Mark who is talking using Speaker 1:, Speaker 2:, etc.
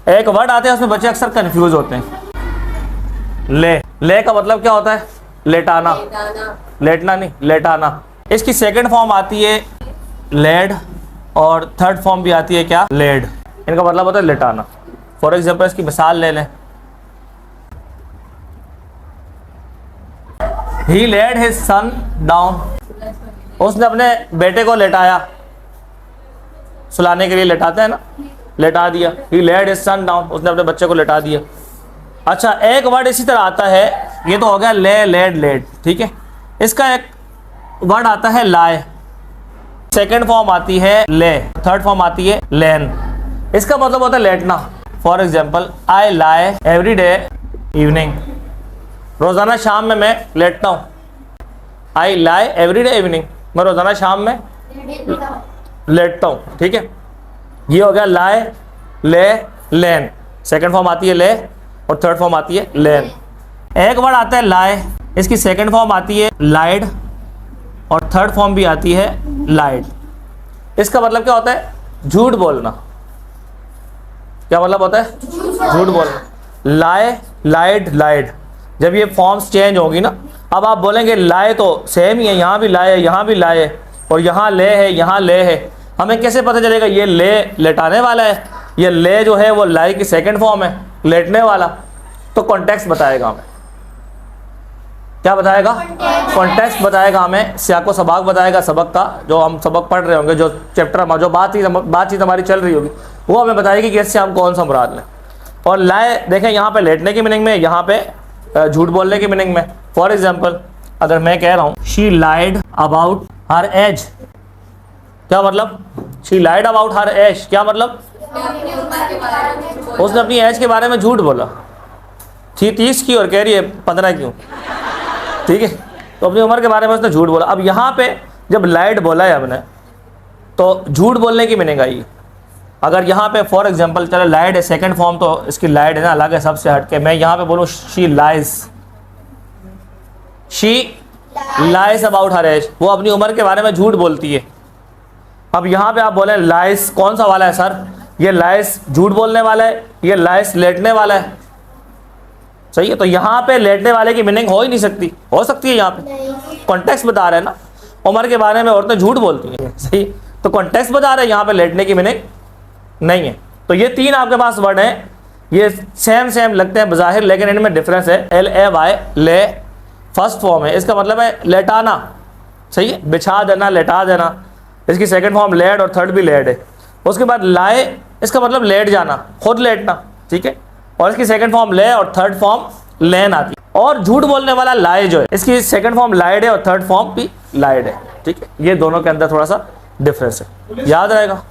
Speaker 1: एक वर्ड आते हैं उसमें बच्चे अक्सर कंफ्यूज होते हैं। ले का मतलब क्या होता है? लेटाना। लेटना नहीं, लेटाना। इसकी सेकंड फॉर्म आती है लेड और थर्ड फॉर्म भी आती है क्या? लेड। इनका मतलब होता है लेटाना। फॉर एग्जाम्पल इसकी मिसाल ले लें, ही लेड हिज सन डाउन। उसने अपने बेटे को लेटाया, सुलाने के लिए लेटाते हैं ना, लेटा दिया। ही लेड हिज सन डाउन, उसने अपने बच्चे को लेटा दिया। अच्छा, एक वर्ड इसी तरह आता है, ये तो हो गया ले, लेड, लेड, ठीक है। इसका एक वर्ड आता है लाए, सेकेंड फॉर्म आती है ले, थर्ड फॉर्म आती है लेन। इसका मतलब होता है लेटना। For example, I lie every day evening. रोज़ाना शाम में मैं लेटता हूँ। आई लाई एवरी डे इवनिंग, मैं रोज़ाना शाम में लेटता हूँ, ठीक है। ये हो गया लाए, ले, लेन। सेकेंड फॉर्म आती है ले और थर्ड फॉर्म आती है लेन। एक वर्ड आता है लाए, इसकी सेकेंड फॉर्म आती है लाइड और थर्ड फॉर्म भी आती है लाइड। इसका मतलब क्या होता है? झूठ बोलना। क्या मतलब होता है? झूठ बोलना। लाए, लाइड, लाइड। जब ये फॉर्म्स चेंज होगी ना, अब आप बोलेंगे लाए तो सेम ही है, यहाँ भी लाए, यहाँ भी लाए, और यहाँ ले है, यहाँ ले है। हमें कैसे पता चलेगा ये ले लेटाने वाला है, ये ले जो है वो लाई की सेकंड फॉर्म है, लेटने वाला? तो कॉन्टेक्स्ट बताएगा हमें। क्या बताएगा? कॉन्टेक्स्ट बताएगा हमें, सियाको सबाक बताएगा, सबक का जो हम सबक पढ़ रहे होंगे, जो चैप्टर में जो बातचीत हमारी चल रही होगी, वो हमें बताएगी कि इससे हम कौन सा मुराद लें। और लाए देखें, यहाँ पे लेटने की मीनिंग में, यहाँ पे झूठ बोलने की मीनिंग में। फॉर एग्जाम्पल, अगर मैं कह रहा हूँ she lied about her age, क्या मतलब? She lied about her age, क्या मतलब? उसने अपनी एज के बारे में झूठ बोला। थी 30 की और कह रही है 15 क्यों, ठीक है। तो अपनी उम्र के बारे में उसने झूठ बोला। अब यहाँ पे जब लाइड बोला है हमने, तो झूठ बोलने की मीनिंग आई। अगर यहाँ पे फॉर एग्जांपल, चलो लाइड है सेकंड फॉर्म, तो इसकी लाइड है ना, अलग है सबसे हट के। मैं यहाँ पे बोलूँ she lies, she lies about her age, वो अपनी उम्र के बारे में झूठ बोलती है। अब यहाँ पे आप बोले लाइज कौन सा वाला है सर? ये लाइज झूठ बोलने वाला है, ये लाइज लेटने वाला है, सही है। तो यहाँ पे लेटने वाले की मीनिंग हो ही नहीं सकती। हो सकती है यहाँ पे? कॉन्टेक्स्ट बता रहे हैं ना, उम्र के बारे में औरतें झूठ बोलती हैं, सही। तो कॉन्टेक्स्ट बता रहे हैं, यहाँ पे लेटने की मीनिंग नहीं है। तो ये तीन आपके पास वर्ड हैं, ये सेम लगते हैं बज़ाहिर, लेकिन इनमें डिफरेंस है। LAY, ले फर्स्ट फॉर्म है, इसका मतलब है लेटाना, सही है, बिछा देना, लेटा देना। इसकी सेकंड फॉर्म लेड और थर्ड भी लेड है। उसके बाद लाए, इसका मतलब लेट जाना, खुद लेटना, ठीक है। और इसकी सेकंड फॉर्म ले और थर्ड फॉर्म लेन आती है। और झूठ बोलने वाला लाए जो है, इसकी सेकंड फॉर्म लाइड है और थर्ड फॉर्म भी लाइड है, ठीक है। ये दोनों के अंदर थोड़ा सा डिफरेंस है, याद रहेगा।